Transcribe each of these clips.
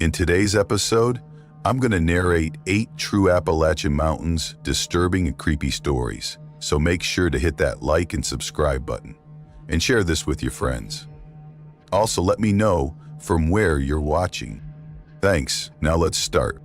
In today's episode, I'm going to narrate 8 true Appalachian mountains, disturbing and creepy stories. So make sure to hit that like and subscribe button, and share this with your friends. Also, let me know from where you're watching. Thanks. Now let's start.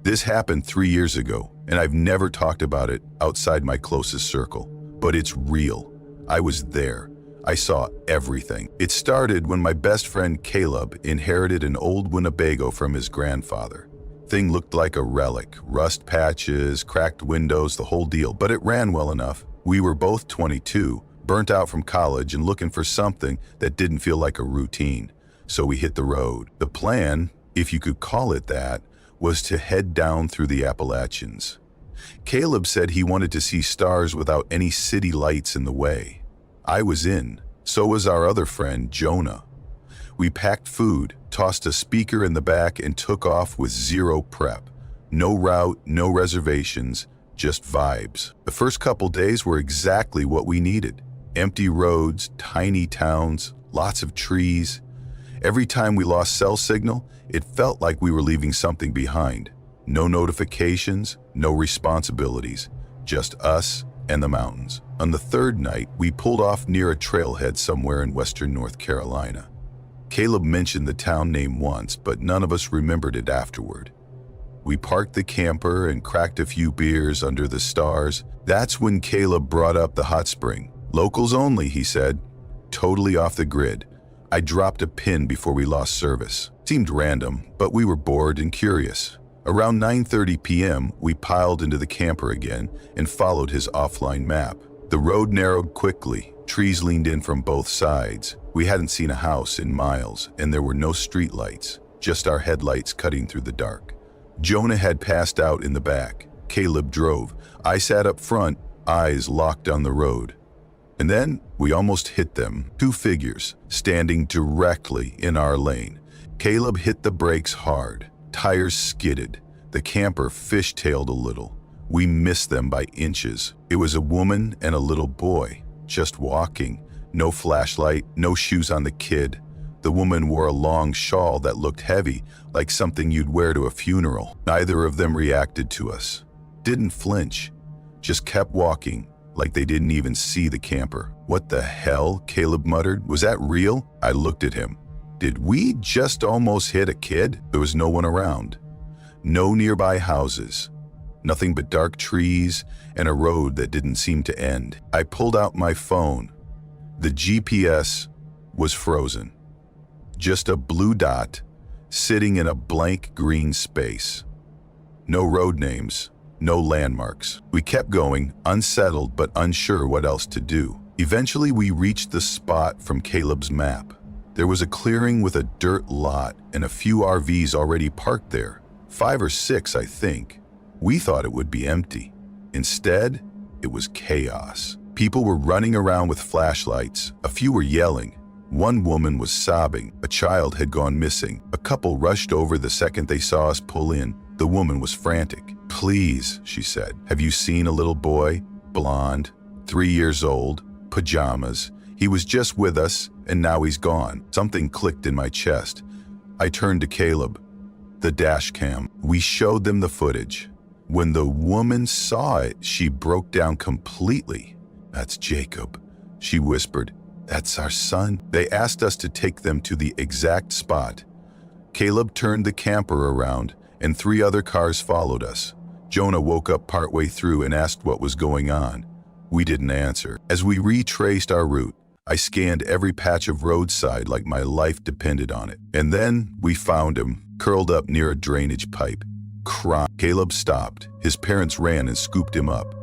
This happened 3 years ago, and I've never talked about it outside my closest circle. But it's real. I was there. I saw everything. It started when my best friend Caleb inherited an old Winnebago from his grandfather. Thing looked like a relic, rust patches, cracked windows, the whole deal, but it ran well enough. We were both 22, burnt out from college and looking for something that didn't feel like a routine. So we hit the road. The plan, if you could call it that, was to head down through the Appalachians. Caleb said he wanted to see stars without any city lights in the way. I was in. So was our other friend, Jonah. We packed food, tossed a speaker in the back, and took off with zero prep. No route, no reservations, just vibes. The first couple days were exactly what we needed. Empty roads, tiny towns, lots of trees. Every time we lost cell signal, it felt like we were leaving something behind. No notifications, no responsibilities, just us and the mountains. On the third night, we pulled off near a trailhead somewhere in western North Carolina. Caleb mentioned the town name once, but none of us remembered it afterward. We parked the camper and cracked a few beers under the stars. That's when Caleb brought up the hot spring. Locals only, he said. Totally off the grid. I dropped a pin before we lost service. Seemed random, but we were bored and curious. Around 9:30 p.m., we piled into the camper again and followed his offline map. The road narrowed quickly. Trees leaned in from both sides. We hadn't seen a house in miles, and there were no street lights, just our headlights cutting through the dark. Jonah had passed out in the back. Caleb drove. I sat up front, eyes locked on the road. And then we almost hit them. 2 figures standing directly in our lane. Caleb hit the brakes hard. Tires skidded. The camper fishtailed a little. We missed them by inches. It was a woman and a little boy, just walking. No flashlight, no shoes on the kid. The woman wore a long shawl that looked heavy, like something you'd wear to a funeral. Neither of them reacted to us. Didn't flinch. Just kept walking, like they didn't even see the camper. What the hell? Caleb muttered. Was that real? I looked at him. Did we just almost hit a kid? There was no one around. No nearby houses. Nothing but dark trees and a road that didn't seem to end. I pulled out my phone. The GPS was frozen. Just a blue dot sitting in a blank green space. No road names, no landmarks. We kept going, unsettled but unsure what else to do. Eventually, we reached the spot from Caleb's map. There was a clearing with a dirt lot and a few RVs already parked there. 5 or 6, I think. We thought it would be empty. Instead, it was chaos. People were running around with flashlights. A few were yelling. One woman was sobbing. A child had gone missing. A couple rushed over the second they saw us pull in. The woman was frantic. "Please," she said, "have you seen a little boy? Blonde, 3 years old, pajamas. He was just with us, and now he's gone." Something clicked in my chest. I turned to Caleb. The dash cam. We showed them the footage. When the woman saw it, she broke down completely. "That's Jacob," she whispered. "That's our son." They asked us to take them to the exact spot. Caleb turned the camper around, and 3 other cars followed us. Jonah woke up partway through and asked what was going on. We didn't answer. As we retraced our route, I scanned every patch of roadside like my life depended on it. And then we found him, curled up near a drainage pipe, crying. Caleb stopped. His parents ran and scooped him up.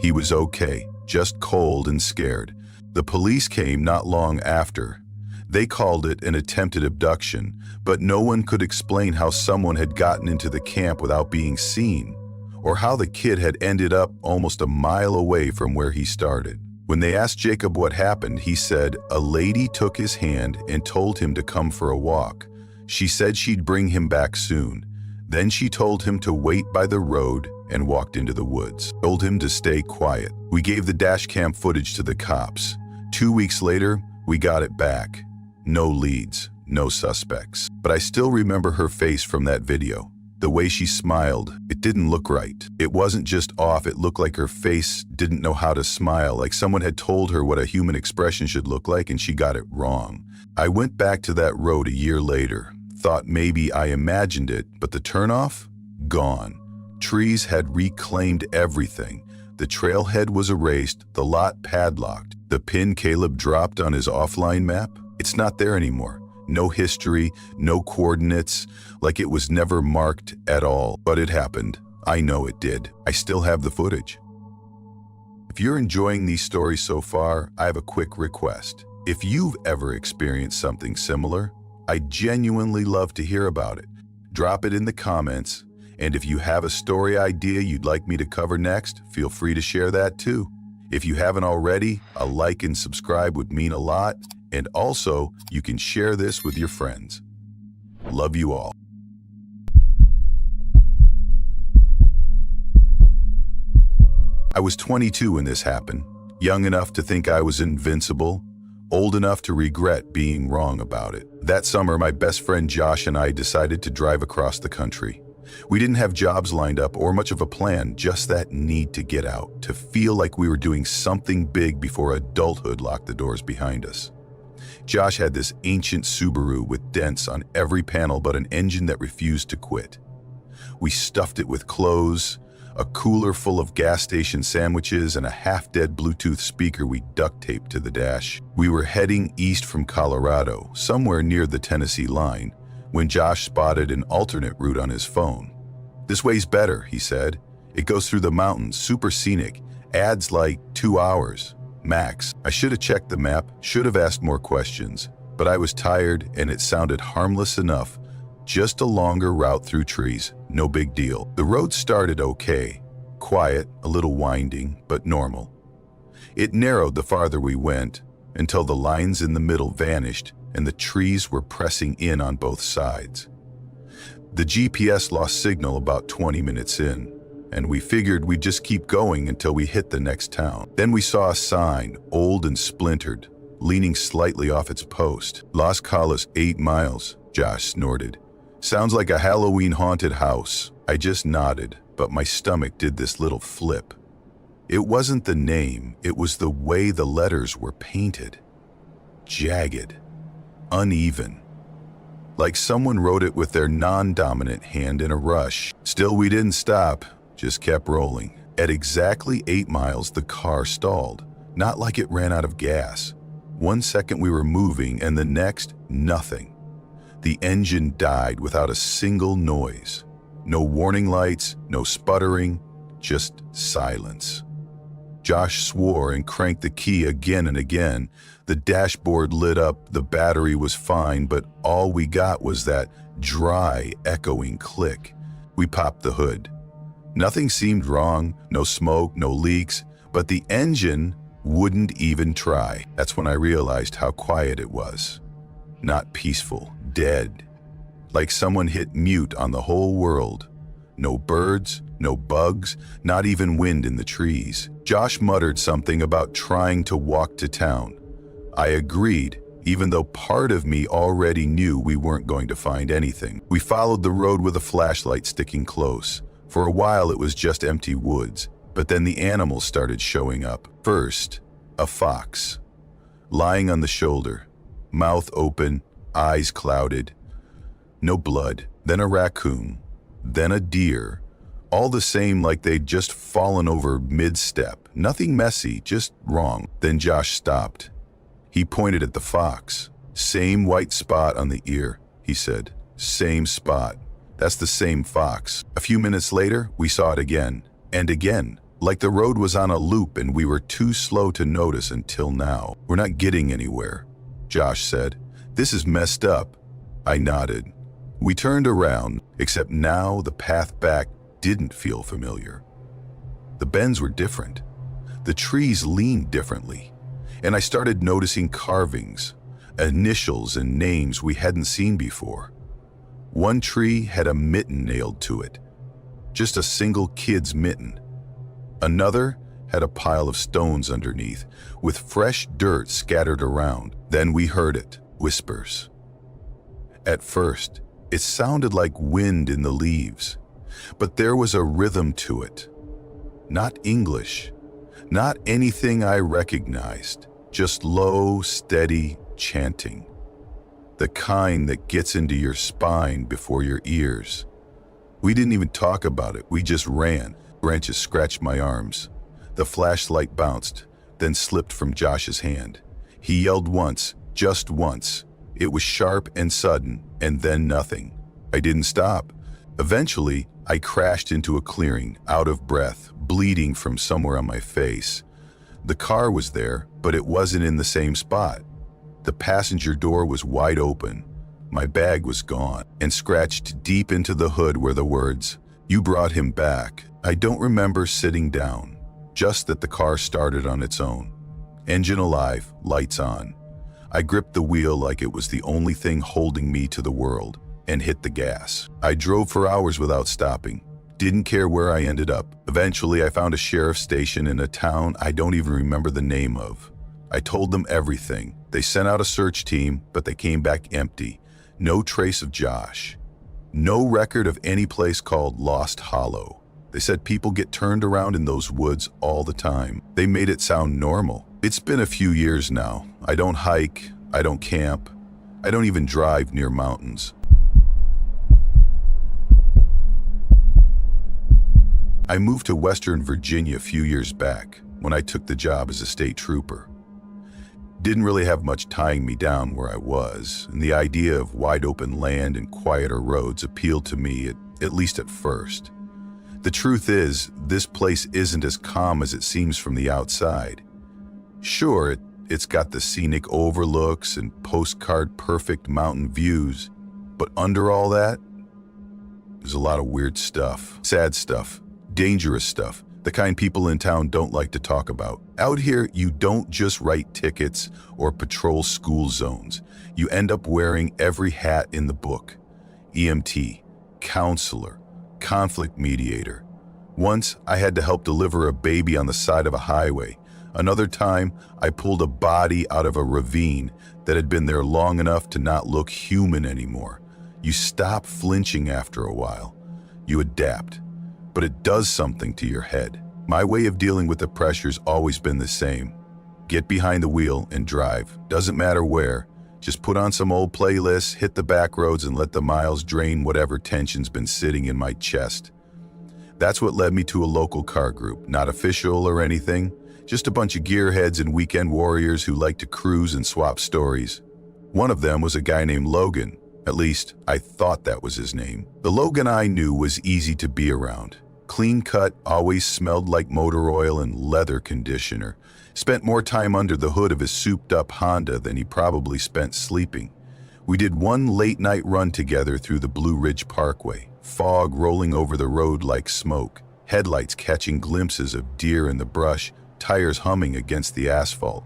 He was okay, just cold and scared. The police came not long after. They called it an attempted abduction, but no one could explain how someone had gotten into the camp without being seen, or how the kid had ended up almost a mile away from where he started. When they asked Jacob what happened, he said a lady took his hand and told him to come for a walk. She said she'd bring him back soon. Then she told him to wait by the road and walked into the woods. Told him to stay quiet. We gave the dash cam footage to the cops. 2 weeks later, we got it back. No leads, no suspects. But I still remember her face from that video. The way she smiled, it didn't look right. It wasn't just off, it looked like her face didn't know how to smile, like someone had told her what a human expression should look like and she got it wrong. I went back to that road a year later, thought maybe I imagined it, but the turnoff? Gone. Trees had reclaimed everything. The trailhead was erased, the lot padlocked. The pin Caleb dropped on his offline map? It's not there anymore. No history, no coordinates, like it was never marked at all. But it happened. I know it did. I still have the footage. If you're enjoying these stories so far, I have a quick request. If you've ever experienced something similar, I genuinely love to hear about it. Drop it in the comments, and if you have a story idea you'd like me to cover next, feel free to share that too. If you haven't already, a like and subscribe would mean a lot, and also you can share this with your friends. Love you all. I was 22 when this happened, young enough to think I was invincible, old enough to regret being wrong about it. That summer, my best friend Josh and I decided to drive across the country. We didn't have jobs lined up or much of a plan, just that need to get out, to feel like we were doing something big before adulthood locked the doors behind us. Josh had this ancient Subaru with dents on every panel but an engine that refused to quit. We stuffed it with clothes, a cooler full of gas station sandwiches, and a half-dead Bluetooth speaker we duct taped to the dash. We were heading east from Colorado, somewhere near the Tennessee line, when Josh spotted an alternate route on his phone. "This way's better," he said. "It goes through the mountains, super scenic, adds like 2 hours, max." I should have checked the map, should have asked more questions, but I was tired and it sounded harmless enough. Just a longer route through trees, no big deal. The road started okay, quiet, a little winding, but normal. It narrowed the farther we went, until the lines in the middle vanished and the trees were pressing in on both sides. The GPS lost signal about 20 minutes in, and we figured we'd just keep going until we hit the next town. Then we saw a sign, old and splintered, leaning slightly off its post. "Las Calas, 8 miles, Josh snorted. "Sounds like a Halloween haunted house." I just nodded, but my stomach did this little flip. It wasn't the name, it was the way the letters were painted. Jagged, uneven, like someone wrote it with their non-dominant hand in a rush. Still, we didn't stop, just kept rolling. At exactly 8 miles, the car stalled, not like it ran out of gas. 1 second we were moving, and the next, nothing. The engine died without a single noise. No warning lights, no sputtering, just silence. Josh swore and cranked the key again and again. The dashboard lit up, the battery was fine, but all we got was that dry, echoing click. We popped the hood. Nothing seemed wrong, no smoke, no leaks, but the engine wouldn't even try. That's when I realized how quiet it was. Not peaceful, dead. Like someone hit mute on the whole world. No birds, no bugs, not even wind in the trees. Josh muttered something about trying to walk to town. I agreed, even though part of me already knew we weren't going to find anything. We followed the road with a flashlight sticking close. For a while it was just empty woods, but then the animals started showing up. First, a fox, lying on the shoulder, mouth open, eyes clouded. No blood. Then a raccoon, then a deer, all the same like they'd just fallen over mid-step. Nothing messy, just wrong. Then Josh stopped. He pointed at the fox. "Same white spot on the ear," he said. "Same spot. That's the same fox." A few minutes later, we saw it again, and again, like the road was on a loop and we were too slow to notice until now. "We're not getting anywhere," Josh said. "This is messed up." I nodded. We turned around, except now the path back didn't feel familiar. The bends were different. The trees leaned differently, and I started noticing carvings, initials and names we hadn't seen before. One tree had a mitten nailed to it, just a single kid's mitten. Another had a pile of stones underneath, with fresh dirt scattered around. Then we heard it, whispers. At first, it sounded like wind in the leaves, but there was a rhythm to it. Not English, not anything I recognized, just low, steady chanting. The kind that gets into your spine before your ears. We didn't even talk about it, we just ran. Branches scratched my arms. The flashlight bounced, then slipped from Josh's hand. He yelled once, just once. It was sharp and sudden, and then nothing. I didn't stop. Eventually, I crashed into a clearing, out of breath, bleeding from somewhere on my face. The car was there, but it wasn't in the same spot. The passenger door was wide open. My bag was gone, and scratched deep into the hood were the words, "You brought him back." I don't remember sitting down, just that the car started on its own. Engine alive, lights on. I gripped the wheel like it was the only thing holding me to the world, and hit the gas. I drove for hours without stopping. Didn't care where I ended up. Eventually, I found a sheriff's station in a town I don't even remember the name of. I told them everything. They sent out a search team, but they came back empty. No trace of Josh. No record of any place called Lost Hollow. They said people get turned around in those woods all the time. They made it sound normal. It's been a few years now. I don't hike, I don't camp, I don't even drive near mountains. I moved to Western Virginia a few years back when I took the job as a state trooper. Didn't really have much tying me down where I was, and the idea of wide open land and quieter roads appealed to me, at least at first. The truth is, this place isn't as calm as it seems from the outside. Sure, it's got the scenic overlooks and postcard-perfect mountain views, but under all that, there's a lot of weird stuff, sad stuff, dangerous stuff, the kind people in town don't like to talk about. Out here, you don't just write tickets or patrol school zones. You end up wearing every hat in the book. EMT, counselor, conflict mediator. Once, I had to help deliver a baby on the side of a highway. Another time, I pulled a body out of a ravine that had been there long enough to not look human anymore. You stop flinching after a while. You adapt. But it does something to your head. My way of dealing with the pressure's always been the same. Get behind the wheel and drive. Doesn't matter where. Just put on some old playlists, hit the back roads, and let the miles drain whatever tension's been sitting in my chest. That's what led me to a local car group, not official or anything, just a bunch of gearheads and weekend warriors who like to cruise and swap stories. One of them was a guy named Logan. At least, I thought that was his name. The Logan I knew was easy to be around. Clean cut, always smelled like motor oil and leather conditioner. Spent more time under the hood of his souped-up Honda than he probably spent sleeping. We did one late-night run together through the Blue Ridge Parkway, fog rolling over the road like smoke, headlights catching glimpses of deer in the brush, tires humming against the asphalt.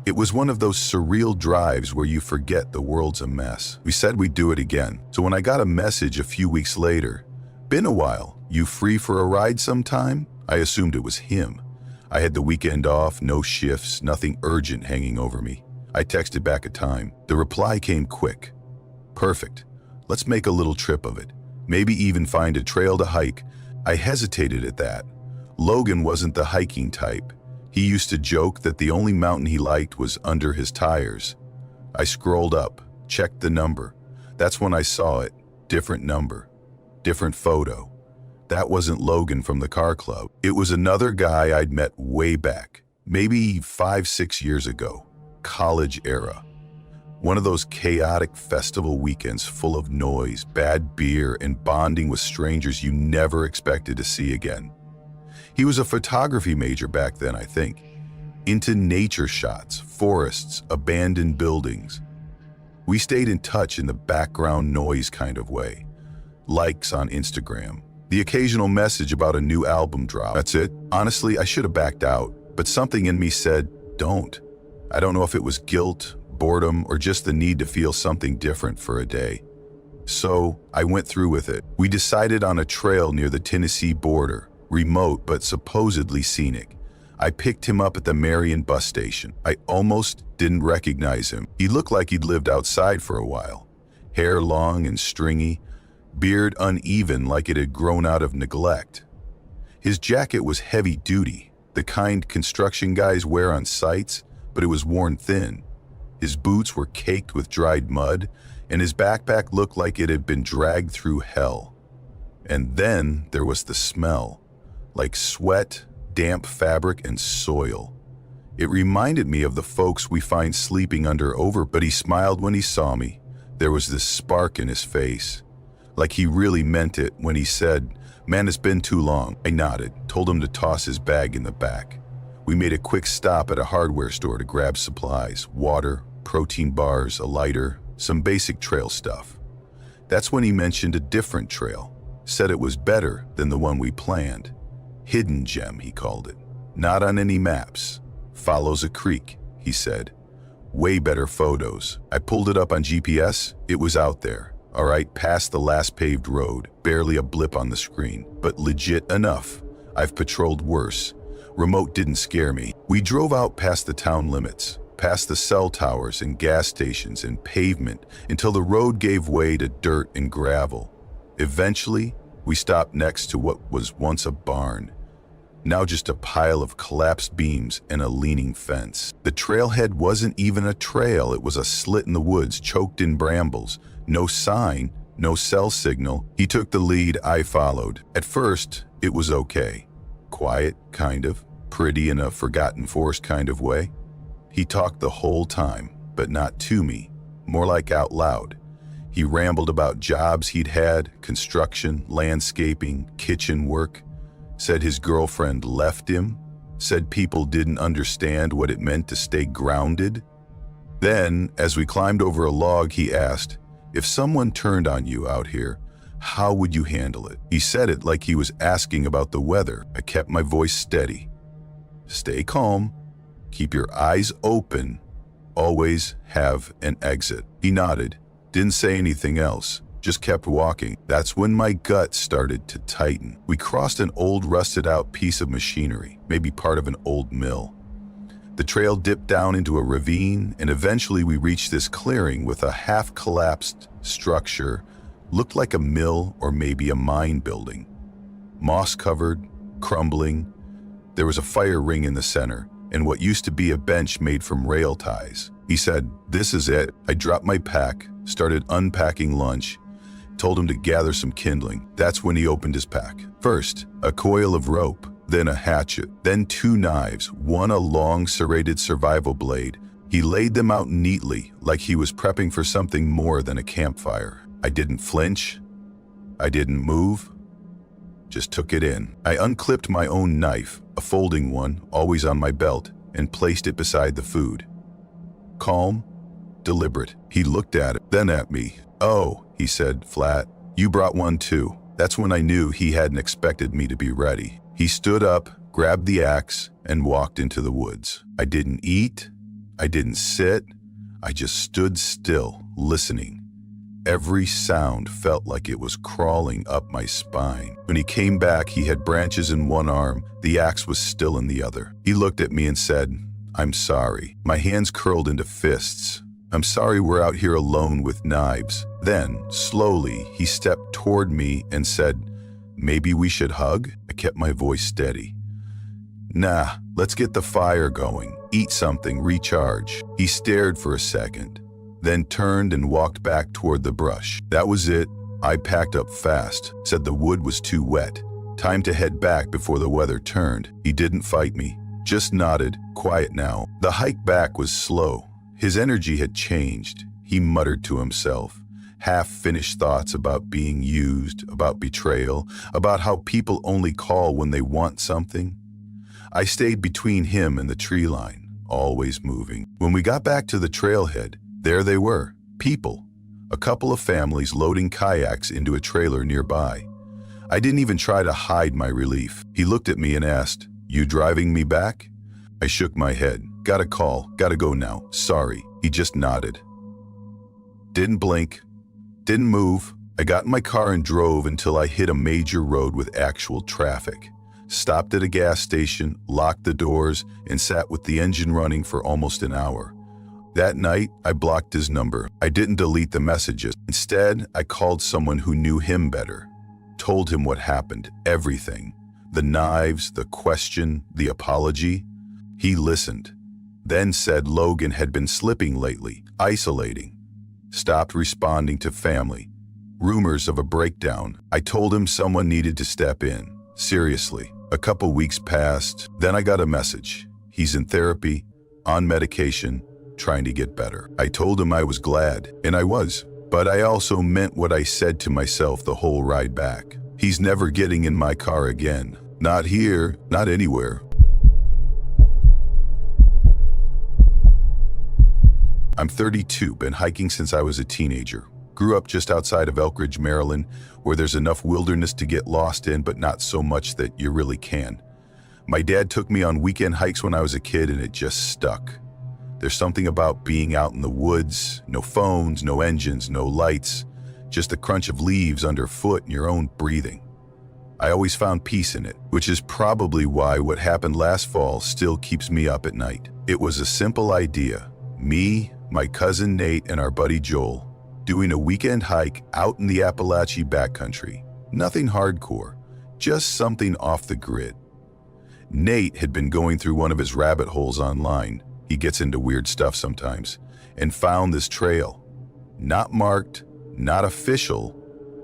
It was one of those surreal drives where you forget the world's a mess. We said we'd do it again, so when I got a message a few weeks later, "Been a while, you free for a ride sometime?" I assumed it was him. I had the weekend off, no shifts, nothing urgent hanging over me. I texted back a time. The reply came quick. "Perfect. Let's make a little trip of it. Maybe even find a trail to hike." I hesitated at that. Logan wasn't the hiking type. He used to joke that the only mountain he liked was under his tires. I scrolled up, checked the number. That's when I saw it. Different number. Different photo. That wasn't Logan from the car club. It was another guy I'd met way back, maybe 5-6 years ago, college era. One of those chaotic festival weekends full of noise, bad beer, and bonding with strangers you never expected to see again. He was a photography major back then, I think. Into nature shots, forests, abandoned buildings. We stayed in touch in the background noise kind of way. Likes on Instagram. The occasional message about a new album drop. That's it. Honestly, I should have backed out, but something in me said, don't. I don't know if it was guilt, boredom, or just the need to feel something different for a day. So I went through with it. We decided on a trail near the Tennessee border, remote but supposedly scenic. I picked him up at the Marion bus station. I almost didn't recognize him. He looked like he'd lived outside for a while. hair long and stringy, beard uneven like it had grown out of neglect. His jacket was heavy-duty, the kind construction guys wear on sites, but it was worn thin. His boots were caked with dried mud, and his backpack looked like it had been dragged through hell. And then there was the smell, like sweat, damp fabric, and soil. It reminded me of the folks we find sleeping under but he smiled when he saw me. There was this spark in his face, like he really meant it when he said, "Man, it's been too long." I nodded, told him to toss his bag in the back. We made a quick stop at a hardware store to grab supplies, water, protein bars, a lighter, some basic trail stuff. That's when he mentioned a different trail, said it was better than the one we planned. Hidden gem, he called it. Not on any maps. Follows a creek, he said. Way better photos. I pulled it up on GPS. It was out there. All right, past the last paved road. Barely a blip on the screen, but legit enough. I've patrolled worse. Remote didn't scare me. We drove out past the town limits, past the cell towers and gas stations and pavement until the road gave way to dirt and gravel. Eventually, we stopped next to what was once a barn. Now just a pile of collapsed beams and a leaning fence. The trailhead wasn't even a trail, it was a slit in the woods choked in brambles. No sign, no cell signal. He took the lead, I followed. At first, it was okay. Quiet, kind of. Pretty in a forgotten forest kind of way. He talked the whole time, but not to me. More like out loud. He rambled about jobs he'd had, construction, landscaping, kitchen work. Said his girlfriend left him, said people didn't understand what it meant to stay grounded. Then, as we climbed over a log, he asked, if someone turned on you out here, how would you handle it? He said it like he was asking about the weather. I kept my voice steady. Stay calm, keep your eyes open, always have an exit. He nodded, didn't say anything else. Just kept walking. That's when my gut started to tighten. We crossed an old rusted out piece of machinery, maybe part of an old mill. The trail dipped down into a ravine, and eventually we reached this clearing with a half-collapsed structure. Looked like a mill or maybe a mine building. Moss-covered, crumbling. There was a fire ring in the center, and what used to be a bench made from rail ties. He said, "This is it." I dropped my pack, started unpacking lunch, told him to gather some kindling. That's when he opened his pack. First, a coil of rope, then a hatchet, then 2 knives, one a long serrated survival blade. He laid them out neatly, like he was prepping for something more than a campfire. I didn't flinch. I didn't move. Just took it in. I unclipped my own knife, a folding one, always on my belt, and placed it beside the food. Calm, deliberate. He looked at it, then at me. "Oh," he said, flat. "You brought one too." That's when I knew he hadn't expected me to be ready. He stood up, grabbed the axe, and walked into the woods. I didn't eat. I didn't sit. I just stood still, listening. Every sound felt like it was crawling up my spine. When he came back, he had branches in one arm. The axe was still in the other. He looked at me and said, "I'm sorry." My hands curled into fists. "I'm sorry we're out here alone with knives." Then, slowly, he stepped toward me and said, "Maybe we should hug?" I kept my voice steady. "Nah, let's get the fire going. Eat something, recharge." He stared for a second, then turned and walked back toward the brush. That was it. I packed up fast, said the wood was too wet. Time to head back before the weather turned. He didn't fight me, just nodded, quiet now. The hike back was slow. His energy had changed. He muttered to himself, half-finished thoughts about being used, about betrayal, about how people only call when they want something. I stayed between him and the tree line, always moving. When we got back to the trailhead, there they were, people. A couple of families loading kayaks into a trailer nearby. I didn't even try to hide my relief. He looked at me and asked, "You driving me back?" I shook my head. "Got a call, gotta go now, sorry." He just nodded. Didn't blink, didn't move. I got in my car and drove until I hit a major road with actual traffic. Stopped at a gas station, locked the doors, and sat with the engine running for almost an hour. That night, I blocked his number. I didn't delete the messages. Instead, I called someone who knew him better. Told him what happened, everything. The knives, the question, the apology. He listened. Then said Logan had been slipping lately, isolating. Stopped responding to family. Rumors of a breakdown. I told him someone needed to step in. Seriously. A couple weeks passed. Then I got a message. He's in therapy, on medication, trying to get better. I told him I was glad, and I was. But I also meant what I said to myself the whole ride back. He's never getting in my car again. Not here, not anywhere. I'm 32, been hiking since I was a teenager. Grew up just outside of Elkridge, Maryland, where there's enough wilderness to get lost in, but not so much that you really can. My dad took me on weekend hikes when I was a kid, and it just stuck. There's something about being out in the woods, no phones, no engines, no lights, just the crunch of leaves underfoot and your own breathing. I always found peace in it, which is probably why what happened last fall still keeps me up at night. It was a simple idea. Me, my cousin Nate, and our buddy Joel, doing a weekend hike out in the Appalachia backcountry. Nothing hardcore, just something off the grid. Nate had been going through one of his rabbit holes online. He gets into weird stuff sometimes, and found this trail. Not marked, not official.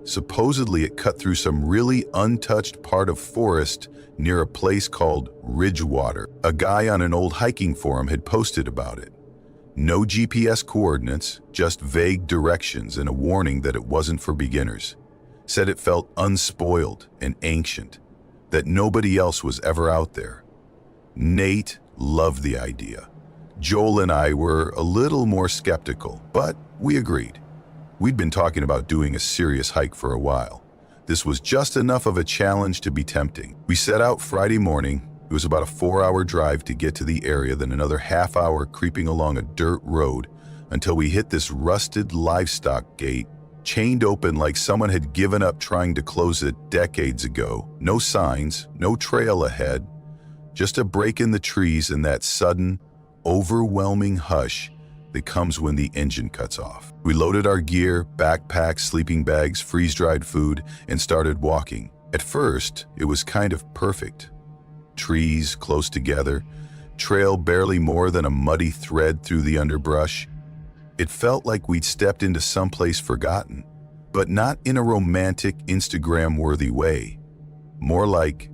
Supposedly it cut through some really untouched part of forest near a place called Ridgewater. A guy on an old hiking forum had posted about it. No GPS coordinates, just vague directions and a warning that it wasn't for beginners. Said it felt unspoiled and ancient, that nobody else was ever out there. Nate loved the idea. Joel and I were a little more skeptical, but we agreed. We'd been talking about doing a serious hike for a while. This was just enough of a challenge to be tempting. We set out Friday morning. It was about a 4-hour drive to get to the area, then another half hour creeping along a dirt road until we hit this rusted livestock gate, chained open like someone had given up trying to close it decades ago. No signs, no trail ahead, just a break in the trees and that sudden, overwhelming hush that comes when the engine cuts off. We loaded our gear, backpacks, sleeping bags, freeze-dried food, and started walking. At first, it was kind of perfect. Trees close together, trail barely more than a muddy thread through the underbrush. It felt like we'd stepped into someplace forgotten, but not in a romantic, Instagram-worthy way. More like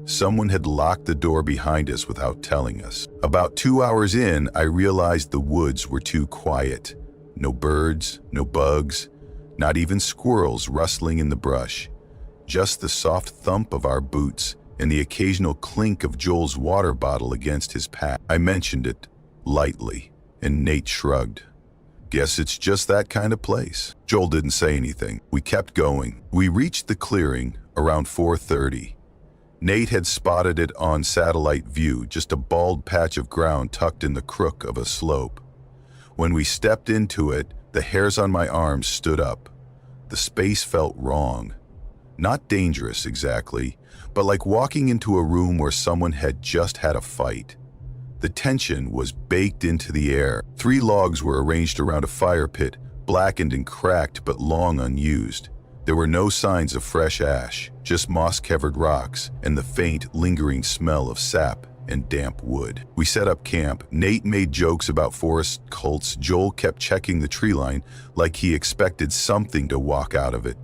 someone had locked the door behind us without telling us. About 2 hours in, I realized the woods were too quiet. No birds, no bugs, not even squirrels rustling in the brush. Just the soft thump of our boots and the occasional clink of Joel's water bottle against his pack. I mentioned it lightly, and Nate shrugged. Guess it's just that kind of place. Joel didn't say anything. We kept going. We reached the clearing around 4:30. Nate had spotted it on satellite view, just a bald patch of ground tucked in the crook of a slope. When we stepped into it, the hairs on my arms stood up. The space felt wrong. Not dangerous exactly, but like walking into a room where someone had just had a fight. The tension was baked into the air. 3 logs were arranged around a fire pit, blackened and cracked but long unused. There were no signs of fresh ash, just moss-covered rocks and the faint, lingering smell of sap and damp wood. We set up camp. Nate made jokes about forest cults. Joel kept checking the tree line like he expected something to walk out of it.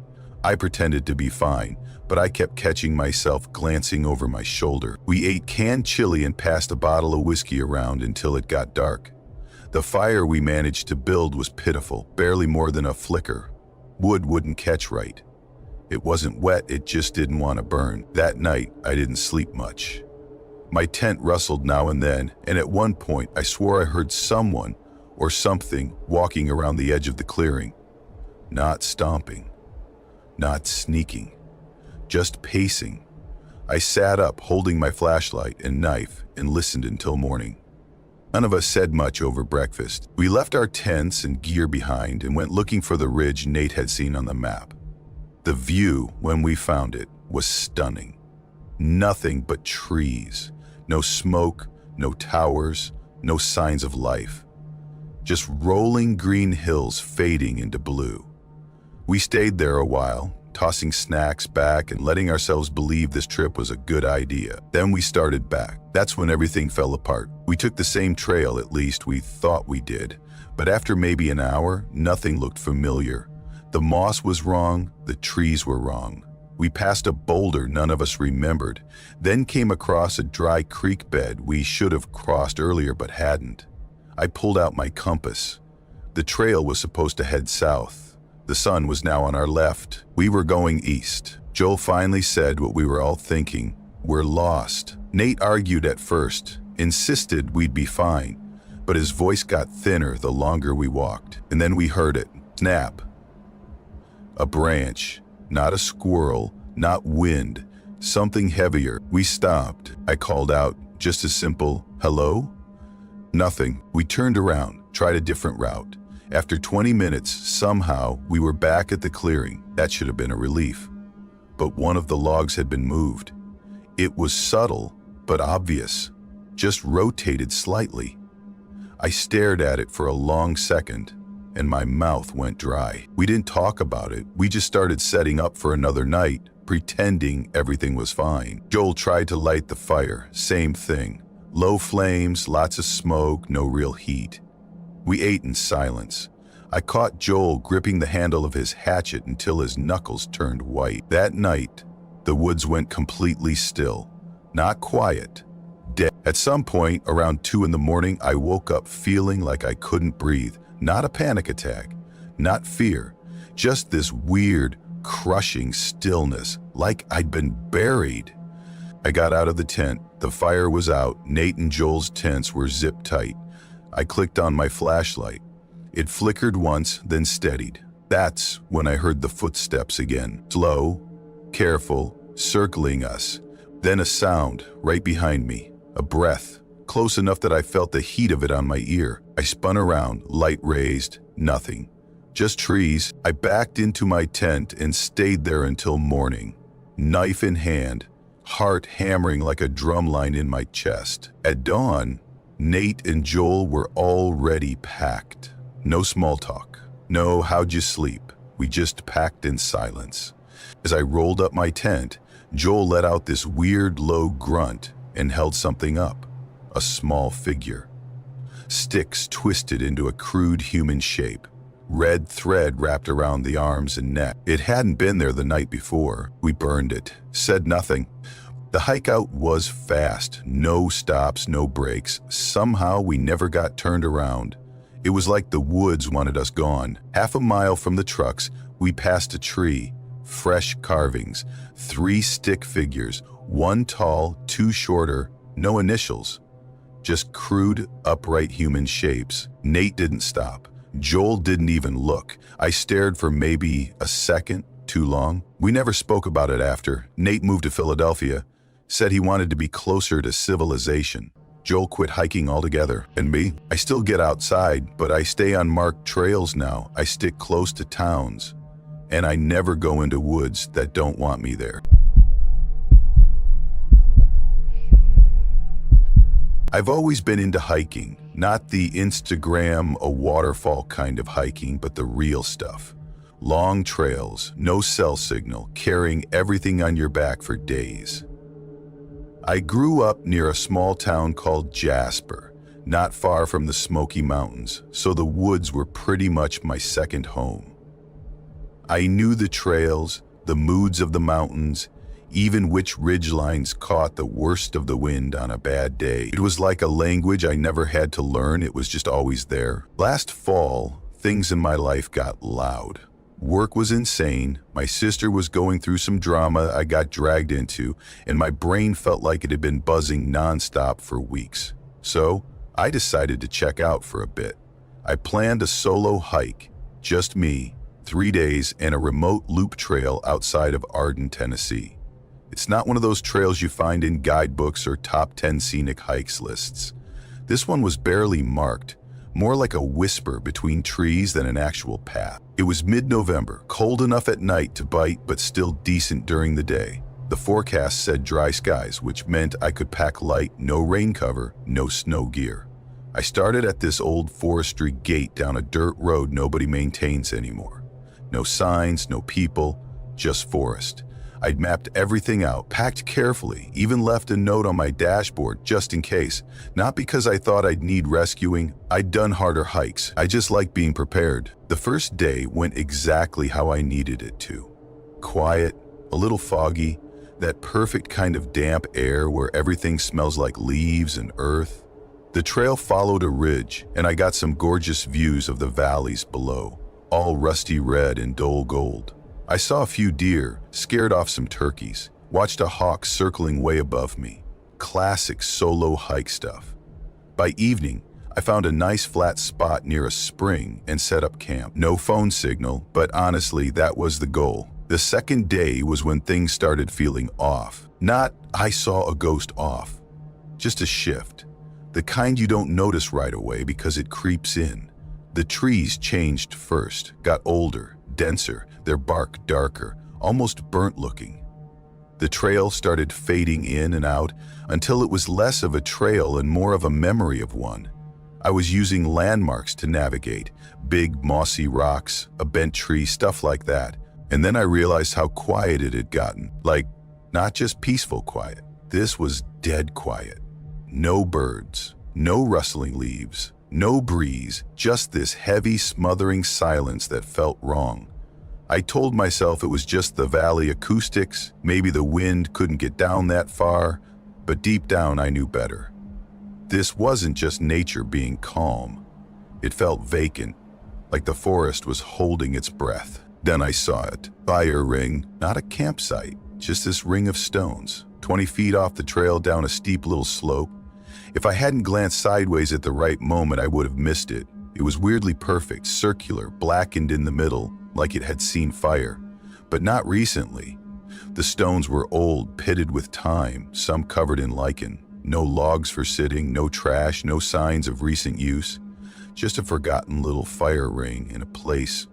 I pretended to be fine, but I kept catching myself glancing over my shoulder. We ate canned chili and passed a bottle of whiskey around until it got dark. The fire we managed to build was pitiful, barely more than a flicker. Wood wouldn't catch right. It wasn't wet, it just didn't want to burn. That night, I didn't sleep much. My tent rustled now and then, and at one point, I swore I heard someone or something walking around the edge of the clearing. Not stomping, not sneaking, just pacing. I sat up, holding my flashlight and knife, and listened until morning. None of us said much over breakfast. We left our tents and gear behind and went looking for the ridge Nate had seen on the map. The view, when we found it, was stunning. Nothing but trees. No smoke, no towers, no signs of life. just rolling green hills fading into blue. We stayed there a while, tossing snacks back and letting ourselves believe this trip was a good idea. Then we started back. That's when everything fell apart. We took the same trail, at least we thought we did, but after maybe an hour, nothing looked familiar. The moss was wrong, the trees were wrong. We passed a boulder none of us remembered, then came across a dry creek bed we should have crossed earlier but hadn't. I pulled out my compass. The trail was supposed to head south. The sun was now on our left. We were going east. Joel finally said what we were all thinking. We're lost. Nate argued at first, insisted we'd be fine, but his voice got thinner the longer we walked. And then we heard it. Snap. A branch. Not a squirrel, not wind, something heavier. We stopped. I called out, just a simple, hello? Nothing. We turned around, tried a different route. After 20 minutes, somehow, we were back at the clearing. That should have been a relief. But one of the logs had been moved. It was subtle, but obvious, just rotated slightly. I stared at it for a long second, and my mouth went dry. We didn't talk about it. We just started setting up for another night, pretending everything was fine. Joel tried to light the fire. Same thing. Low flames, lots of smoke, no real heat. We ate in silence. I caught Joel gripping the handle of his hatchet until his knuckles turned white. That night, the woods went completely still. Not quiet. Dead. At some point, around 2 in the morning, I woke up feeling like I couldn't breathe. Not a panic attack, not fear, just this weird, crushing stillness, like I'd been buried. I got out of the tent. The fire was out. Nate and Joel's tents were zipped tight. I clicked on my flashlight. It flickered once, then steadied. That's when I heard the footsteps again. Slow, careful, circling us. Then a sound right behind me, a breath. Close enough that I felt the heat of it on my ear. I spun around, light raised, nothing. Just trees. I backed into my tent and stayed there until morning. Knife in hand, heart hammering like a drumline in my chest. At dawn, Nate and Joel were already packed. No small talk. No how'd you sleep. We just packed in silence. As I rolled up my tent, Joel let out this weird low grunt and held something up. A small figure. Sticks twisted into a crude human shape. Red thread wrapped around the arms and neck. It hadn't been there the night before. We burned it. Said nothing. The hike out was fast. No stops, no breaks. Somehow we never got turned around. It was like the woods wanted us gone. Half a mile from the trucks, we passed a tree. Fresh carvings. 3 stick figures. 1 tall, 2 shorter. No initials. Just crude, upright human shapes. Nate didn't stop. Joel didn't even look. I stared for maybe a second, too long. We never spoke about it after. Nate moved to Philadelphia, said he wanted to be closer to civilization. Joel quit hiking altogether. And me? I still get outside, but I stay on marked trails now. I stick close to towns. And I never go into woods that don't want me there. I've always been into hiking, not the Instagram, a waterfall kind of hiking, but the real stuff. Long trails, no cell signal, carrying everything on your back for days. I grew up near a small town called Jasper, not far from the Smoky Mountains, so the woods were pretty much my second home. I knew the trails, the moods of the mountains, even which ridgelines caught the worst of the wind on a bad day. It was like a language I never had to learn, it was just always there. Last fall, things in my life got loud. Work was insane, my sister was going through some drama I got dragged into, and my brain felt like it had been buzzing nonstop for weeks. So, I decided to check out for a bit. I planned a solo hike, just me, 3 days and a remote loop trail outside of Arden, Tennessee. It's not one of those trails you find in guidebooks or top 10 scenic hikes lists. This one was barely marked, more like a whisper between trees than an actual path. It was mid-November, cold enough at night to bite but still decent during the day. The forecast said dry skies, which meant I could pack light, no rain cover, no snow gear. I started at this old forestry gate down a dirt road nobody maintains anymore. No signs, no people, just forest. I'd mapped everything out, packed carefully, even left a note on my dashboard just in case. Not because I thought I'd need rescuing. I'd done harder hikes. I just liked being prepared. The first day went exactly how I needed it to. Quiet, a little foggy, that perfect kind of damp air where everything smells like leaves and earth. The trail followed a ridge, and I got some gorgeous views of the valleys below, all rusty red and dull gold. I saw a few deer, scared off some turkeys, watched a hawk circling way above me. Classic solo hike stuff. By evening, I found a nice flat spot near a spring and set up camp. No phone signal, but honestly, that was the goal. The second day was when things started feeling off. Not, I saw a ghost off. Just a shift. The kind you don't notice right away because it creeps in. The trees changed first, got older, denser, their bark darker, almost burnt looking. The trail started fading in and out until it was less of a trail and more of a memory of one. I was using landmarks to navigate, big mossy rocks, a bent tree, stuff like that. And then I realized how quiet it had gotten. Like, not just peaceful quiet. This was dead quiet. No birds, no rustling leaves, no breeze, just this heavy, smothering silence that felt wrong. I told myself it was just the valley acoustics, maybe the wind couldn't get down that far, but deep down I knew better. This wasn't just nature being calm. It felt vacant, like the forest was holding its breath. Then I saw it. Fire ring, not a campsite, just this ring of stones, 20 feet off the trail down a steep little slope. If I hadn't glanced sideways at the right moment, I would have missed it. It was weirdly perfect, circular, blackened in the middle, like it had seen fire. But not recently. The stones were old, pitted with time, some covered in lichen. No logs for sitting, no trash, no signs of recent use. Just a forgotten little fire ring in a place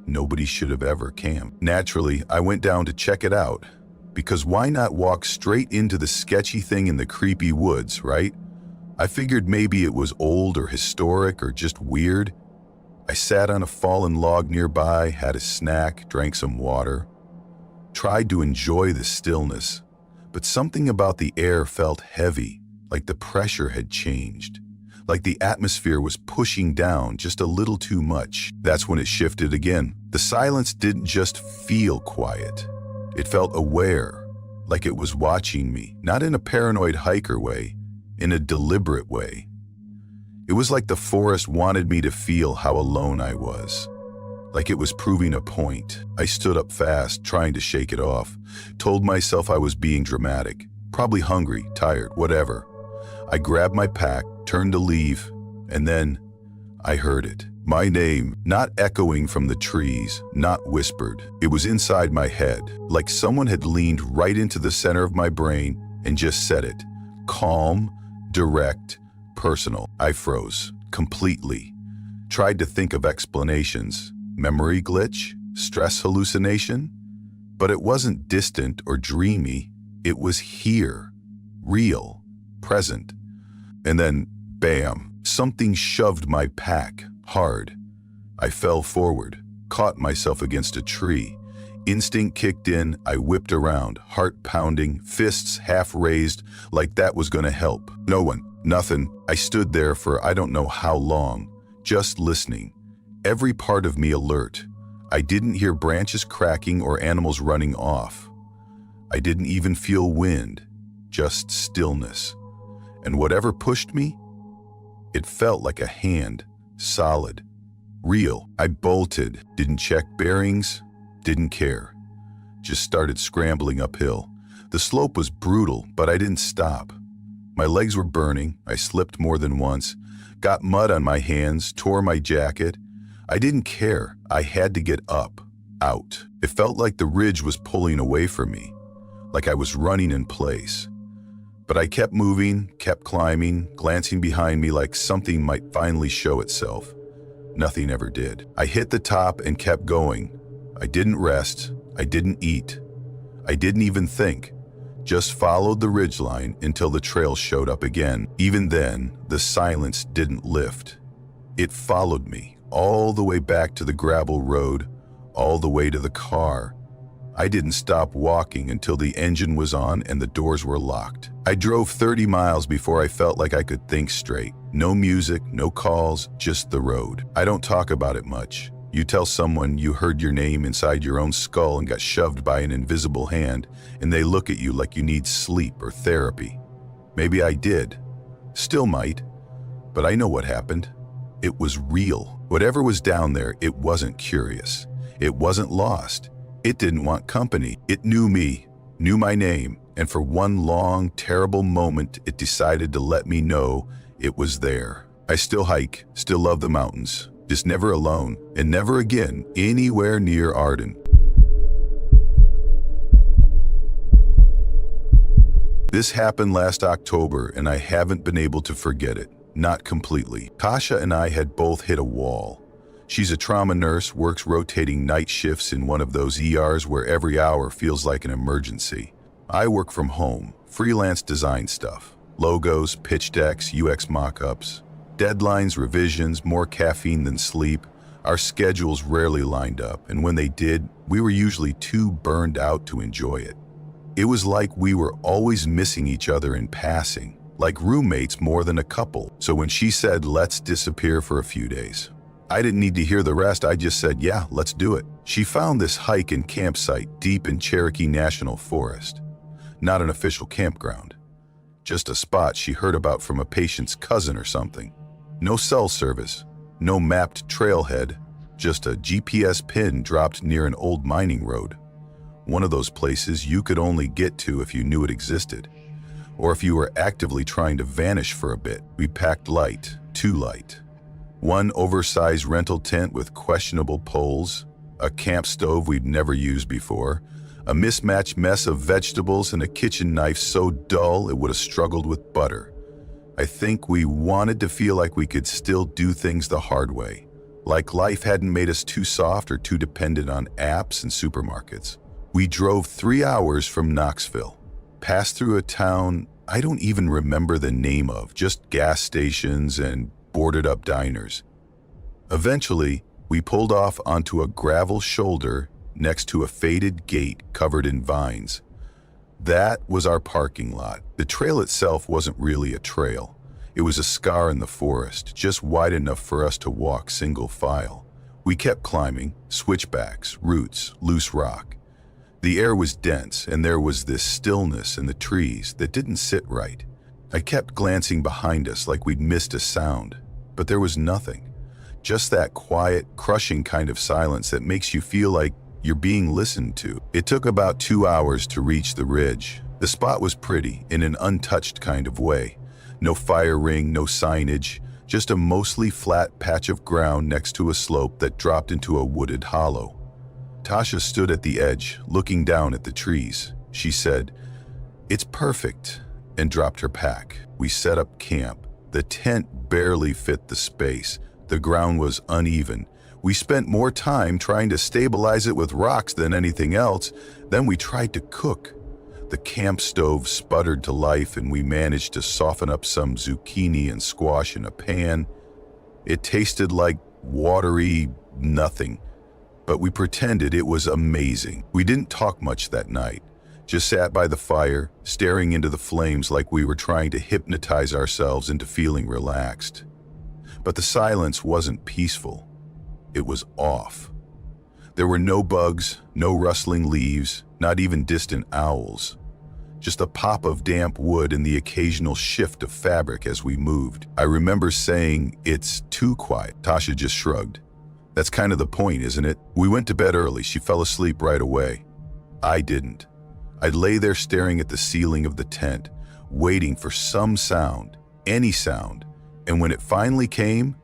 nobody should have ever camped. Naturally, I went down to check it out. Because why not walk straight into the sketchy thing in the creepy woods, right? I figured maybe it was old or historic or just weird. I sat on a fallen log nearby, had a snack, drank some water. Tried to enjoy the stillness, but something about the air felt heavy, like the pressure had changed. Like the atmosphere was pushing down just a little too much. That's when it shifted again. The silence didn't just feel quiet. It felt aware, like it was watching me, not in a paranoid hiker way, in a deliberate way. It was like the forest wanted me to feel how alone I was. Like it was proving a point. I stood up fast, trying to shake it off. Told myself I was being dramatic. Probably hungry, tired, whatever. I grabbed my pack, turned to leave, and then I heard it. My name, not echoing from the trees, not whispered. It was inside my head, like someone had leaned right into the center of my brain and just said it. Calm, direct, personal. I froze, completely. Tried to think of explanations. Memory glitch? Stress hallucination? But it wasn't distant or dreamy. It was here, real, present. And then, bam, something shoved my pack, hard. I fell forward, caught myself against a tree. Instinct kicked in, I whipped around, heart pounding, fists half raised, like that was gonna help. No one, nothing. I stood there for I don't know how long, just listening. Every part of me alert. I didn't hear branches cracking or animals running off. I didn't even feel wind, just stillness. And whatever pushed me, it felt like a hand, solid, real. I bolted, didn't check bearings, didn't care. Just started scrambling uphill. The slope was brutal, but I didn't stop. My legs were burning, I slipped more than once, got mud on my hands, tore my jacket. I didn't care, I had to get up, out. It felt like the ridge was pulling away from me, like I was running in place. But I kept moving, kept climbing, glancing behind me like something might finally show itself. Nothing ever did. I hit the top and kept going. I didn't rest, I didn't eat. I didn't even think. just followed the ridgeline until the trail showed up again. Even then, the silence didn't lift. It followed me all the way back to the gravel road, all the way to the car. I didn't stop walking until the engine was on and the doors were locked. I drove 30 miles before I felt like I could think straight. No music, no calls, just the road. I don't talk about it much. You tell someone you heard your name inside your own skull and got shoved by an invisible hand, and they look at you like you need sleep or therapy. Maybe I did. Still might. But I know what happened. It was real. Whatever was down there, it wasn't curious. It wasn't lost. It didn't want company. It knew me, knew my name, and for one long, terrible moment, it decided to let me know it was there. I still hike, still love the mountains, just never alone, and never again anywhere near Arden. This happened last October, and I haven't been able to forget it. Not completely. Tasha and I had both hit a wall. She's a trauma nurse, works rotating night shifts in one of those ERs where every hour feels like an emergency. I work from home, freelance design stuff. Logos, pitch decks, UX mock-ups. Deadlines, revisions, more caffeine than sleep. Our schedules rarely lined up, and when they did, we were usually too burned out to enjoy it. It was like we were always missing each other in passing, like roommates more than a couple. So when she said, "Let's disappear for a few days," I didn't need to hear the rest. I just said, "Yeah, let's do it." She found this hike and campsite deep in Cherokee National Forest. Not an official campground. Just a spot she heard about from a patient's cousin or something. No cell service, no mapped trailhead, just a GPS pin dropped near an old mining road. One of those places you could only get to if you knew it existed, or if you were actively trying to vanish for a bit. We packed light, too light. One oversized rental tent with questionable poles, a camp stove we'd never used before, a mismatched mess of vegetables, and a kitchen knife so dull it would have struggled with butter. I think we wanted to feel like we could still do things the hard way, like life hadn't made us too soft or too dependent on apps and supermarkets. We drove 3 hours from Knoxville, passed through a town I don't even remember the name of, just gas stations and boarded up diners. Eventually, we pulled off onto a gravel shoulder next to a faded gate covered in vines. That was our parking lot. The trail itself wasn't really a trail. It was a scar in the forest, just wide enough for us to walk single file. We kept climbing, switchbacks, roots, loose rock. The air was dense, and there was this stillness in the trees that didn't sit right. I kept glancing behind us like we'd missed a sound, but there was nothing. Just that quiet, crushing kind of silence that makes you feel like you're being listened to. It took about 2 hours to reach the ridge. The spot was pretty, in an untouched kind of way. No fire ring, no signage, just a mostly flat patch of ground next to a slope that dropped into a wooded hollow. Tasha stood at the edge, looking down at the trees. She said, "It's perfect," and dropped her pack. We set up camp. The tent barely fit the space. The ground was uneven. We spent more time trying to stabilize it with rocks than anything else. Then we tried to cook. The camp stove sputtered to life, and we managed to soften up some zucchini and squash in a pan. It tasted like watery nothing, but we pretended it was amazing. We didn't talk much that night, just sat by the fire, staring into the flames like we were trying to hypnotize ourselves into feeling relaxed. But the silence wasn't peaceful. It was off. There were no bugs, no rustling leaves, not even distant owls. Just a pop of damp wood and the occasional shift of fabric as we moved. I remember saying, "It's too quiet." Tasha just shrugged. "That's kind of the point, isn't it?" We went to bed early. She fell asleep right away. I didn't. I'd lay there staring at the ceiling of the tent, waiting for some sound, any sound, and when it finally came,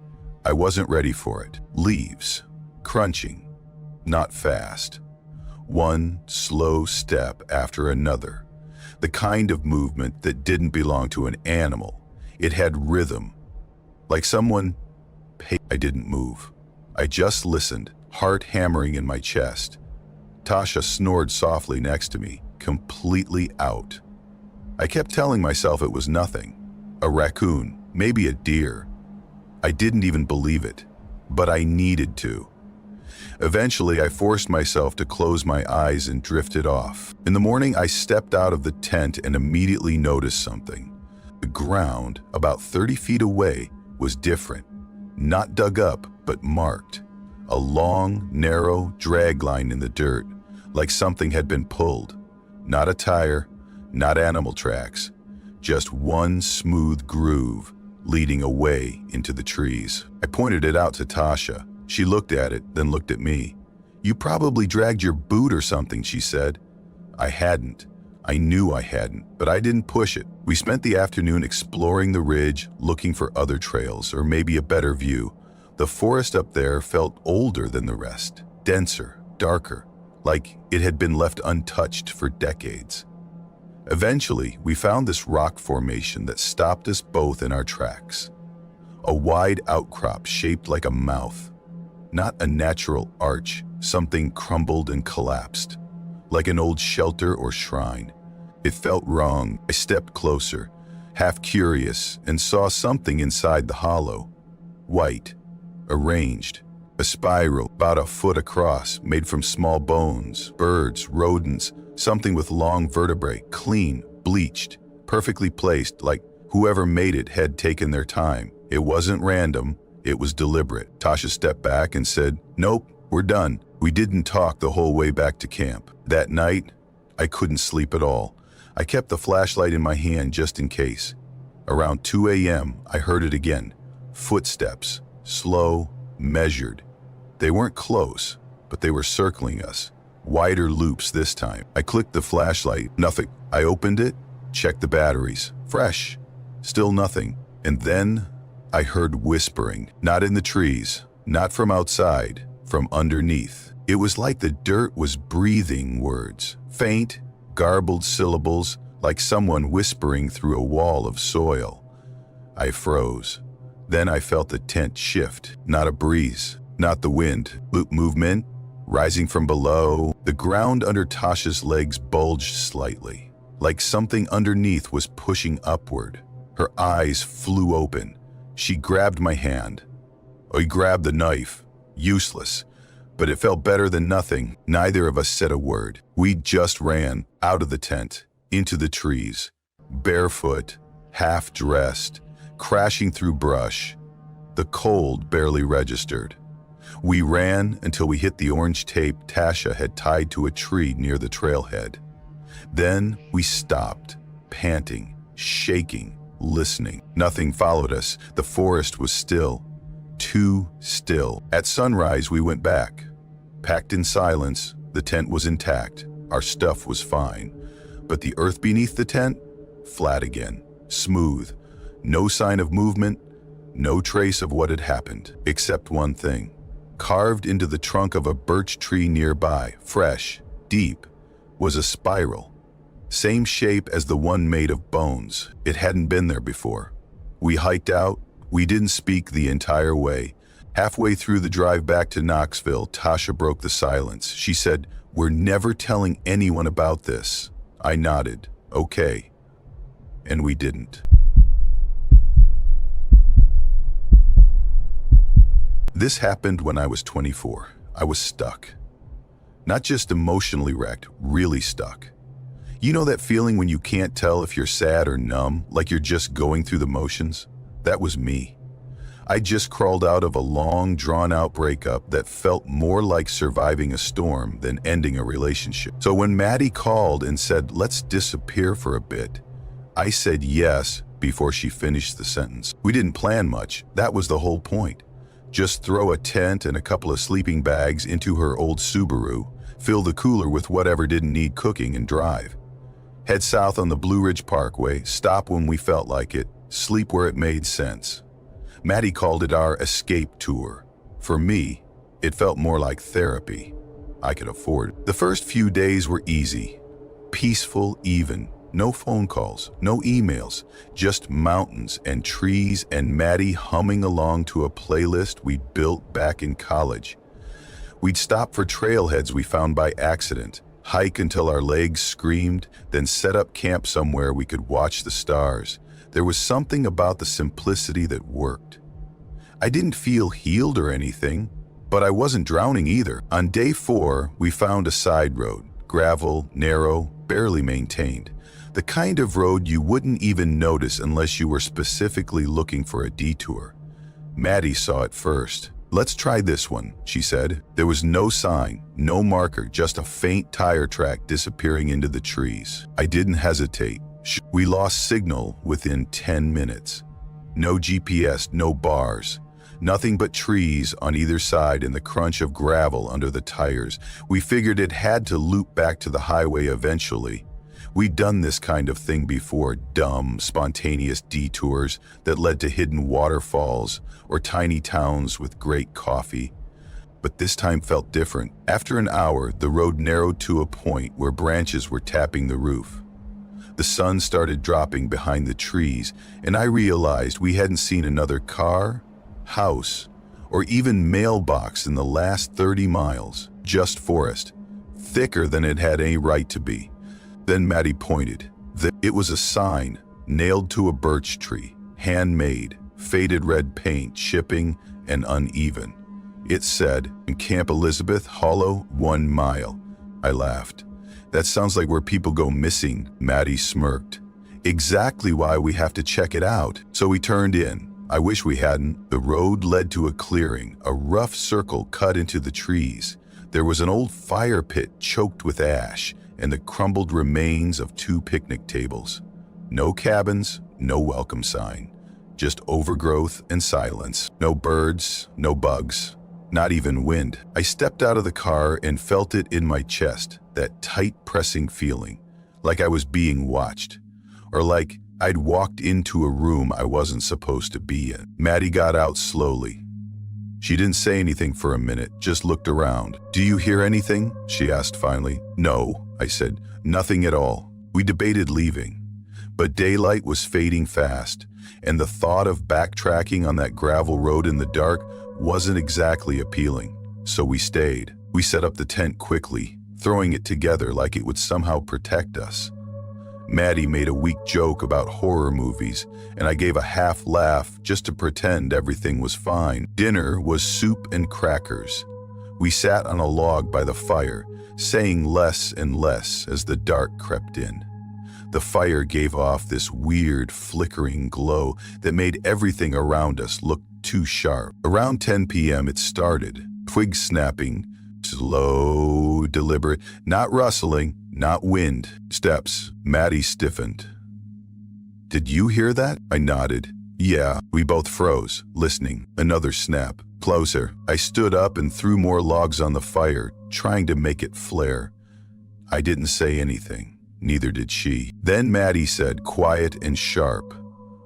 I wasn't ready for it. Leaves, crunching, not fast. One slow step after another. The kind of movement that didn't belong to an animal. It had rhythm. Like someone I didn't move. I just listened, heart hammering in my chest. Tasha snored softly next to me, completely out. I kept telling myself it was nothing. A raccoon, maybe a deer. I didn't even believe it, but I needed to. Eventually, I forced myself to close my eyes and drifted off. In the morning, I stepped out of the tent and immediately noticed something. The ground, about 30 feet away, was different. Not dug up, but marked. A long, narrow drag line in the dirt, like something had been pulled. Not a tire, not animal tracks, just one smooth groove leading away into the trees. I pointed it out to Tasha. She looked at it, then looked at me. "You probably dragged your boot or something," she said. I hadn't. I knew I hadn't, but I didn't push it. We spent the afternoon exploring the ridge, looking for other trails, or maybe a better view. The forest up there felt older than the rest, denser, darker, like it had been left untouched for decades. Eventually, we found this rock formation that stopped us both in our tracks. A wide outcrop shaped like a mouth. Not a natural arch, something crumbled and collapsed, like an old shelter or shrine. It felt wrong. I stepped closer, half curious, and saw something inside the hollow. White, arranged, a spiral about a foot across, made from small bones, birds, rodents, something with long vertebrae, clean, bleached, perfectly placed, like whoever made it had taken their time. It wasn't random, it was deliberate. Tasha stepped back and said, "Nope, we're done." We didn't talk the whole way back to camp. That night, I couldn't sleep at all. I kept the flashlight in my hand just in case. Around 2 a.m., I heard it again. Footsteps, slow, measured. They weren't close, but they were circling us. Wider loops this time. I clicked the flashlight, nothing. I opened it, checked the batteries. Fresh, still nothing. And then I heard whispering, not in the trees, not from outside, from underneath. It was like the dirt was breathing words, faint, garbled syllables, like someone whispering through a wall of soil. I froze. Then I felt the tent shift, not a breeze, not the wind. Movement, rising from below. The ground under Tasha's legs bulged slightly, like something underneath was pushing upward. Her eyes flew open. She grabbed my hand. I grabbed the knife. Useless. But it felt better than nothing. Neither of us said a word. We just ran out of the tent, into the trees, barefoot, half-dressed, crashing through brush. The cold barely registered. We ran until we hit the orange tape Tasha had tied to a tree near the trailhead. Then we stopped, panting, shaking, listening. Nothing followed us. The forest was still. Too still. At sunrise, we went back. Packed in silence, the tent was intact. Our stuff was fine. But the earth beneath the tent? Flat again. Smooth. No sign of movement. No trace of what had happened. Except one thing. Carved into the trunk of a birch tree nearby, fresh, deep, was a spiral. Same shape as the one made of bones. It hadn't been there before. We hiked out. We didn't speak the entire way. Halfway through the drive back to Knoxville, Tasha broke the silence. She said, "We're never telling anyone about this." I nodded, "Okay." And we didn't. This happened when I was 24. I was stuck. Not just emotionally wrecked, really stuck. You know that feeling when you can't tell if you're sad or numb, like you're just going through the motions? That was me. I just crawled out of a long, drawn-out breakup that felt more like surviving a storm than ending a relationship. So when Maddie called and said, "Let's disappear for a bit," I said yes before she finished the sentence. We didn't plan much. That was the whole point. Just throw a tent and a couple of sleeping bags into her old Subaru, fill the cooler with whatever didn't need cooking, and drive. Head south on the Blue Ridge Parkway, stop when we felt like it, sleep where it made sense. Maddie called it our escape tour. For me, it felt more like therapy. I could afford it. The first few days were easy, peaceful, even. No phone calls, no emails, just mountains and trees and Maddie humming along to a playlist we'd built back in college. We'd stop for trailheads we found by accident, hike until our legs screamed, then set up camp somewhere we could watch the stars. There was something about the simplicity that worked. I didn't feel healed or anything, but I wasn't drowning either. On day 4, we found a side road, gravel, narrow, barely maintained. The kind of road you wouldn't even notice unless you were specifically looking for a detour. Maddie saw it first. "Let's try this one," she said. There was no sign, no marker, just a faint tire track disappearing into the trees. I didn't hesitate. We lost signal within 10 minutes. No GPS, no bars. Nothing but trees on either side and the crunch of gravel under the tires. We figured it had to loop back to the highway eventually. We'd done this kind of thing before, dumb, spontaneous detours that led to hidden waterfalls or tiny towns with great coffee. But this time felt different. After an hour, the road narrowed to a point where branches were tapping the roof. The sun started dropping behind the trees, and I realized we hadn't seen another car, house, or even mailbox in the last 30 miles. Just forest, thicker than it had any right to be. Then Maddie pointed. It was a sign, nailed to a birch tree, handmade, faded red paint, shipping, and uneven. It said, "In Camp Elizabeth, Hollow, 1 mile." I laughed. "That sounds like where people go missing," Maddie smirked. "Exactly why we have to check it out." So we turned in. I wish we hadn't. The road led to a clearing, a rough circle cut into the trees. There was an old fire pit choked with ash, and the crumbled remains of 2 picnic tables. No cabins, no welcome sign. Just overgrowth and silence. No birds, no bugs, not even wind. I stepped out of the car and felt it in my chest, that tight pressing feeling, like I was being watched, or like I'd walked into a room I wasn't supposed to be in. Maddie got out slowly. She didn't say anything for a minute, just looked around. "Do you hear anything?" she asked finally. "No," I said, "nothing at all." We debated leaving, but daylight was fading fast, and the thought of backtracking on that gravel road in the dark wasn't exactly appealing. So we stayed. We set up the tent quickly, throwing it together like it would somehow protect us. Maddie made a weak joke about horror movies, and I gave a half laugh just to pretend everything was fine. Dinner was soup and crackers. We sat on a log by the fire, saying less and less as the dark crept in. The fire gave off this weird, flickering glow that made everything around us look too sharp. Around 10 p.m. it started, twigs snapping, slow, deliberate, not rustling, not wind. Steps. Maddie stiffened. "Did you hear that?" I nodded. "Yeah." We both froze, listening. Another snap. Closer. I stood up and threw more logs on the fire, trying to make it flare. I didn't say anything. Neither did she. Then Maddie said, quiet and sharp,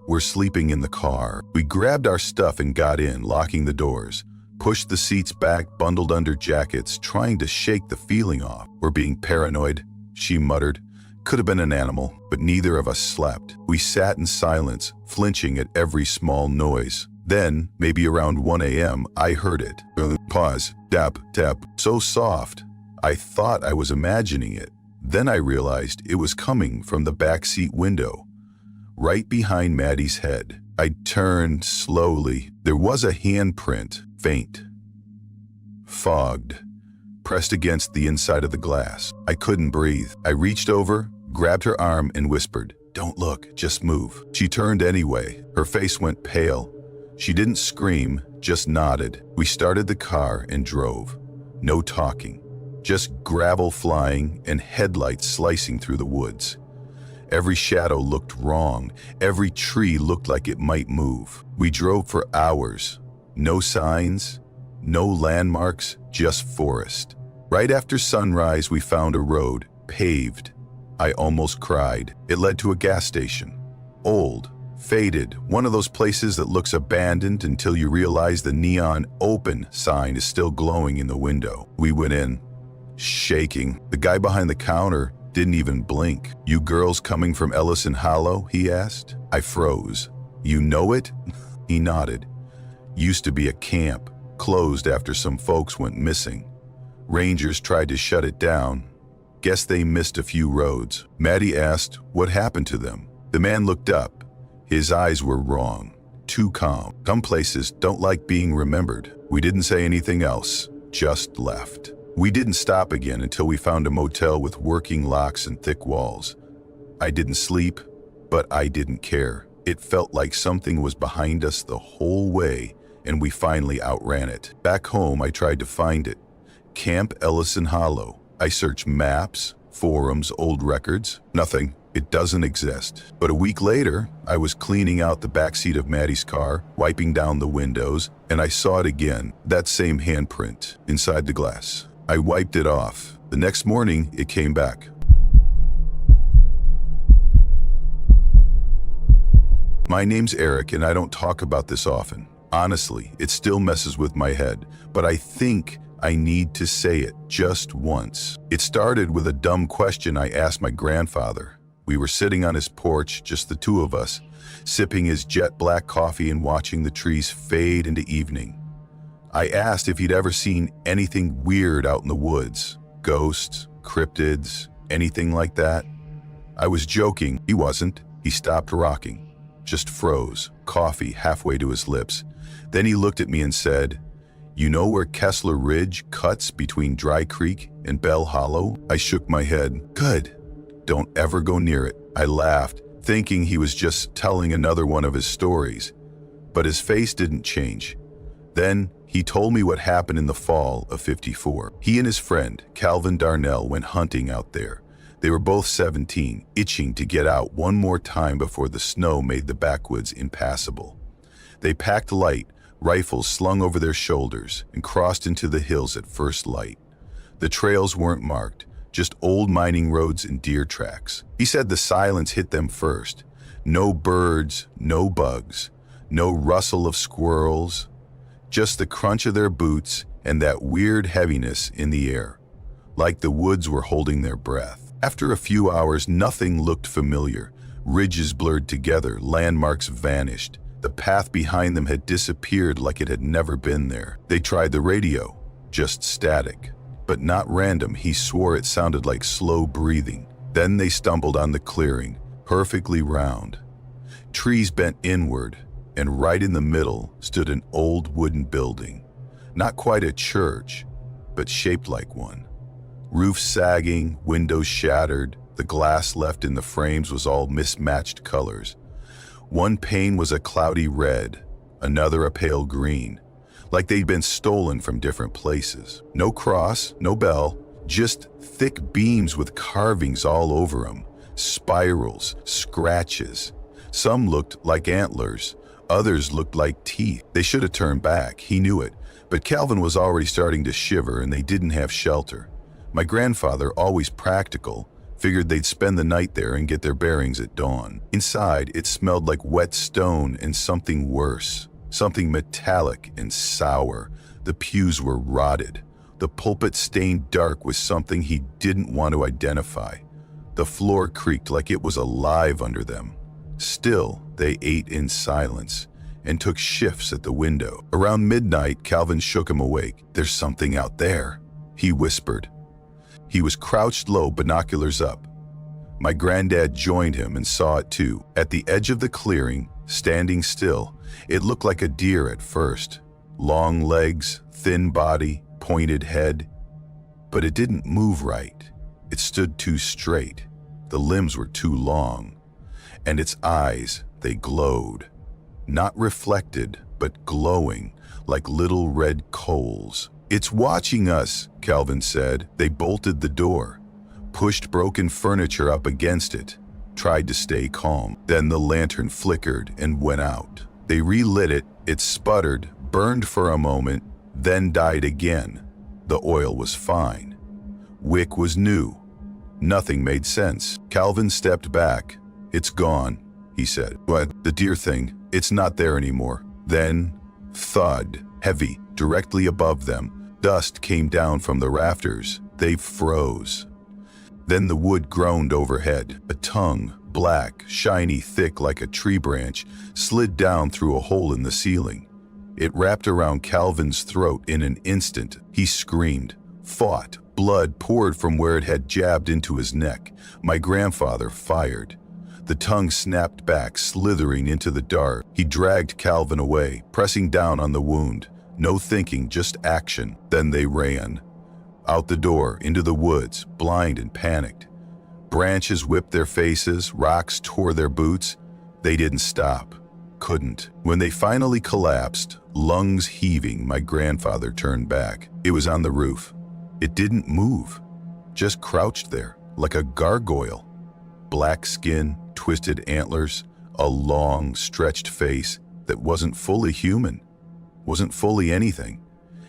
"We're sleeping in the car." We grabbed our stuff and got in, locking the doors. Pushed the seats back, bundled under jackets, trying to shake the feeling off. "We're being paranoid," she muttered. Could have been an animal, but neither of us slept. We sat in silence, flinching at every small noise. Then, maybe around 1 a.m., I heard it. Pause. Tap, tap. So soft. I thought I was imagining it. Then I realized it was coming from the backseat window, right behind Maddie's head. I turned slowly. There was a handprint, faint, fogged, pressed against the inside of the glass. I couldn't breathe. I reached over, grabbed her arm, and whispered, "Don't look, just move." She turned anyway. Her face went pale. She didn't scream, just nodded. We started the car and drove. No talking, just gravel flying and headlights slicing through the woods. Every shadow looked wrong. Every tree looked like it might move. We drove for hours. No signs, no landmarks, just forest. Right after sunrise, we found a road, paved. I almost cried. It led to a gas station. Old, faded, one of those places that looks abandoned until you realize the neon "open" sign is still glowing in the window. We went in, shaking. The guy behind the counter didn't even blink. "You girls coming from Ellison Hollow?" he asked. I froze. "You know it?" He nodded. "Used to be a camp, closed after some folks went missing. Rangers tried to shut it down. Guess they missed a few roads. Maddie asked what happened to them. The man looked up. His eyes were wrong, too calm. Some places don't like being remembered. We didn't say anything else, just left. We didn't stop again until we found a motel with working locks and thick walls. I didn't sleep, but I didn't care. It felt like something was behind us the whole way, and we finally outran it. Back home, I tried to find it. Camp Ellison Hollow. I searched maps, forums, old records. Nothing. It doesn't exist. But a week later, I was cleaning out the backseat of Maddie's car, wiping down the windows, and I saw it again, that same handprint, inside the glass. I wiped it off. The next morning, it came back. My name's Eric, and I don't talk about this often. Honestly, it still messes with my head, but I think I need to say it just once. It started with a dumb question I asked my grandfather. We were sitting on his porch, just the two of us, sipping his jet black coffee and watching the trees fade into evening. I asked if he'd ever seen anything weird out in the woods, ghosts, cryptids, anything like that. I was joking. He wasn't. He stopped rocking, just froze, coffee halfway to his lips. Then he looked at me and said, "You know where Kessler Ridge cuts between Dry Creek and Bell Hollow?" I shook my head. "Good. Don't ever go near it." I laughed, thinking he was just telling another one of his stories. But his face didn't change. Then he told me what happened in the fall of '54. He and his friend, Calvin Darnell, went hunting out there. They were both 17, itching to get out one more time before the snow made the backwoods impassable. They packed light, rifles slung over their shoulders, and crossed into the hills at first light. The trails weren't marked, just old mining roads and deer tracks. He said the silence hit them first. No birds, no bugs, no rustle of squirrels, just the crunch of their boots and that weird heaviness in the air, like the woods were holding their breath. After a few hours, nothing looked familiar. Ridges blurred together, landmarks vanished. The path behind them had disappeared like it had never been there. They tried the radio, just static. But not random. He swore it sounded like slow breathing. Then they stumbled on the clearing, perfectly round. Trees bent inward, and right in the middle stood an old wooden building. Not quite a church, but shaped like one. Roof sagging, windows shattered, the glass left in the frames was all mismatched colors. One pane was a cloudy red, another a pale green, like they'd been stolen from different places. No cross, no bell, just thick beams with carvings all over them, spirals, scratches. Some looked like antlers, others looked like teeth. They should have turned back, he knew it, but Calvin was already starting to shiver and they didn't have shelter. My grandfather, always practical, figured they'd spend the night there and get their bearings at dawn. Inside, it smelled like wet stone and something worse. Something metallic and sour. The pews were rotted. The pulpit stained dark with something he didn't want to identify. The floor creaked like it was alive under them. Still, they ate in silence and took shifts at the window. Around midnight, Calvin shook him awake. "There's something out there," he whispered. He was crouched low, binoculars up. My granddad joined him and saw it too. At the edge of the clearing, standing still, it looked like a deer at first. Long legs, thin body, pointed head. But it didn't move right. It stood too straight. The limbs were too long. And its eyes, they glowed. Not reflected, but glowing, like little red coals. "It's watching us," Calvin said. They bolted the door, pushed broken furniture up against it, tried to stay calm. Then the lantern flickered and went out. They relit it. It sputtered, burned for a moment, then died again. The oil was fine. Wick was new. Nothing made sense. Calvin stepped back. "It's gone," he said. "What? The deer thing? It's not there anymore." Then, thud, heavy, directly above them. Dust came down from the rafters. They froze. Then the wood groaned overhead. A tongue, black, shiny, thick like a tree branch, slid down through a hole in the ceiling. It wrapped around Calvin's throat in an instant. He screamed, fought, Blood poured from where it had jabbed into his neck. My grandfather fired. The tongue snapped back, slithering into the dark. He dragged Calvin away, pressing down on the wound. No thinking, just action. Then they ran. Out the door, into the woods, blind and panicked. Branches whipped their faces, rocks tore their boots. They didn't stop. Couldn't. When they finally collapsed, lungs heaving, my grandfather turned back. It was on the roof. It didn't move, just crouched there, like a gargoyle. Black skin, twisted antlers, a long, stretched face that wasn't fully human, wasn't fully anything,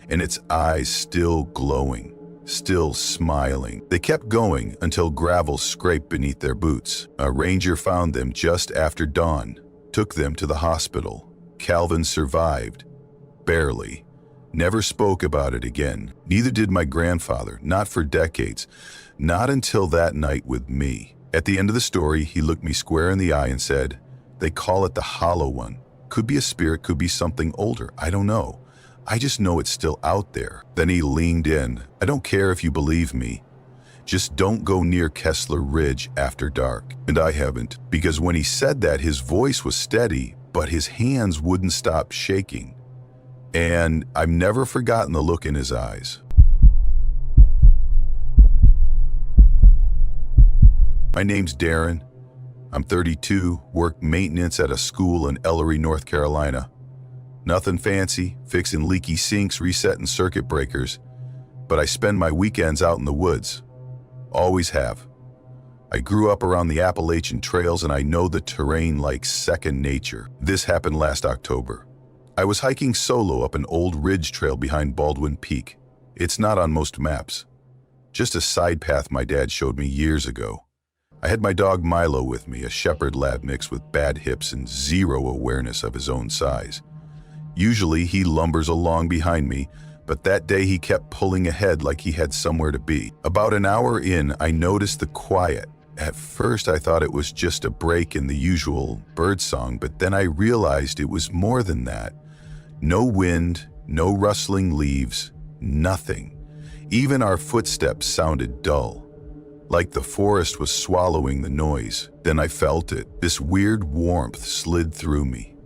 and its eyes still glowing, still smiling. They kept going until gravel scraped beneath their boots. A ranger found them just after dawn, took them to the hospital. Calvin survived, barely. Never spoke about it again. Neither did my grandfather, not for decades, not until that night with me. At the end of the story, he looked me square in the eye and said, "They call it the Hollow One. Could be a spirit, could be something older. I don't know. I just know it's still out there." Then he leaned in. "I don't care if you believe me. Just don't go near Kessler Ridge after dark." And I haven't, because when he said that, his voice was steady, but his hands wouldn't stop shaking. And I've never forgotten the look in his eyes. My name's Darren. I'm 32, work maintenance at a school in Ellery, North Carolina. Nothing fancy, fixing leaky sinks, resetting circuit breakers, but I spend my weekends out in the woods. Always have. I grew up around the Appalachian trails and I know the terrain like second nature. This happened last October. I was hiking solo up an old ridge trail behind Baldwin Peak. It's not on most maps. Just a side path my dad showed me years ago. I had my dog Milo with me, a shepherd lab mix with bad hips and zero awareness of his own size. Usually he lumbers along behind me, but that day he kept pulling ahead like he had somewhere to be. About an hour in, I noticed the quiet. At first I thought it was just a break in the usual birdsong, but then I realized it was more than that. No wind, no rustling leaves, nothing. Even our footsteps sounded dull, like the forest was swallowing the noise. Then I felt it. This weird warmth slid through me.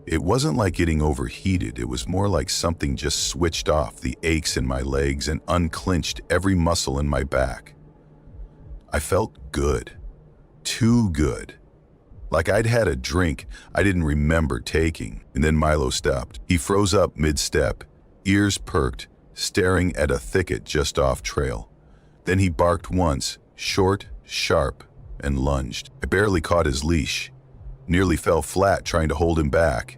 It wasn't like getting overheated, it was more like something just switched off the aches in my legs and unclinched every muscle in my back. I felt good. Too good. Like I'd had a drink I didn't remember taking. And then Milo stopped. He froze up mid-step, ears perked, staring at a thicket just off trail. Then he barked once, short, sharp, and lunged. I barely caught his leash. Nearly fell flat trying to hold him back.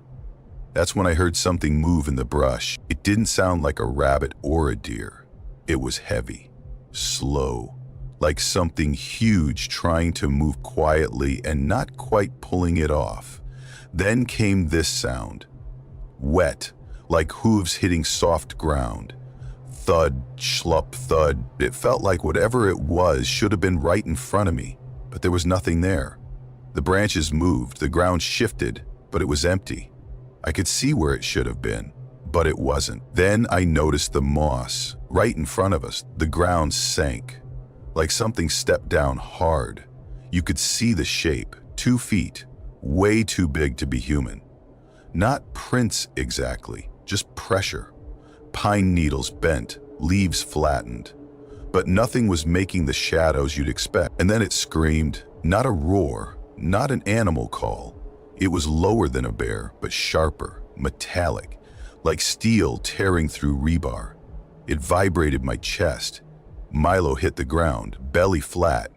That's when I heard something move in the brush. It didn't sound like a rabbit or a deer. It was heavy, slow, like something huge trying to move quietly and not quite pulling it off. Then came this sound. Wet, like hooves hitting soft ground. Thud, schlup, thud. It felt like whatever it was should have been right in front of me, but there was nothing there. The branches moved, the ground shifted, but it was empty. I could see where it should have been, but it wasn't. Then I noticed the moss. Right in front of us, the ground sank, like something stepped down hard. You could see the shape, 2 feet, way too big to be human. Not prints exactly, just pressure. Pine needles bent, leaves flattened. But nothing was making the shadows you'd expect. And then it screamed, not a roar, not an animal call. It was lower than a bear, but sharper, metallic, like steel tearing through rebar. It vibrated my chest. Milo hit the ground, belly flat.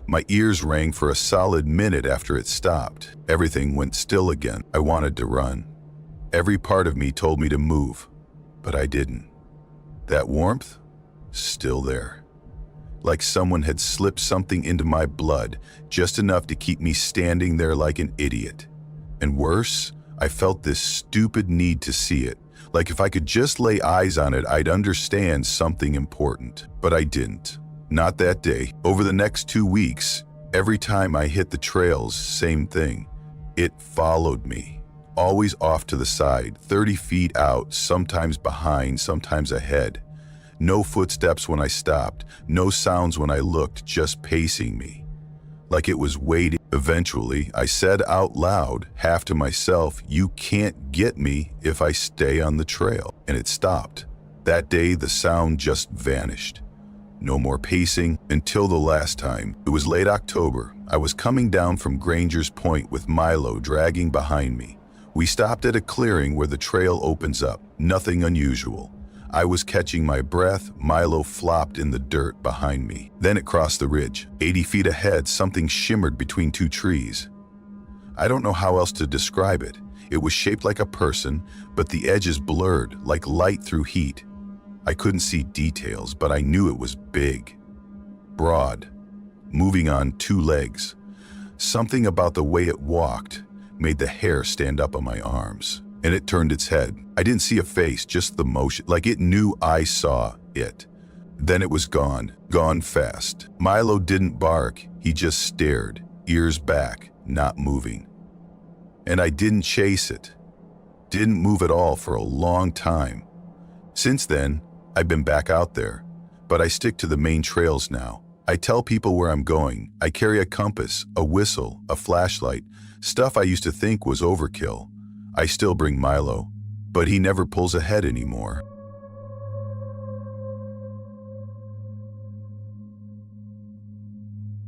My ears rang for a solid minute after it stopped. Everything went still again. I wanted to run. Every part of me told me to move, but I didn't. That warmth, still there. Like someone had slipped something into my blood, just enough to keep me standing there like an idiot. And worse, I felt this stupid need to see it. Like if I could just lay eyes on it, I'd understand something important. But I didn't. Not that day. Over the next 2 weeks, every time I hit the trails, same thing. It followed me. Always off to the side, 30 feet out, sometimes behind, sometimes ahead. No footsteps when I stopped, no sounds when I looked, just pacing me. Like it was waiting. Eventually, I said out loud, half to myself, "You can't get me if I stay on the trail." And it stopped. That day, the sound just vanished. No more pacing until the last time. It was late October. I was coming down from Granger's Point with Milo dragging behind me. We stopped at a clearing where the trail opens up. Nothing unusual. I was catching my breath. Milo flopped in the dirt behind me. Then it crossed the ridge. 80 feet ahead, something shimmered between two trees. I don't know how else to describe it. It was shaped like a person, but the edges blurred, like light through heat. I couldn't see details, but I knew it was big, broad, moving on two legs. Something about the way it walked made the hair stand up on my arms. And it turned its head. I didn't see a face, just the motion, like it knew I saw it. Then it was gone fast. Milo didn't bark, he just stared, ears back, not moving. And I didn't chase it. Didn't move at all for a long time. Since then, I've been back out there, but I stick to the main trails now. I tell people where I'm going. I carry a compass, a whistle, a flashlight, stuff I used to think was overkill. I still bring Milo, but he never pulls ahead anymore.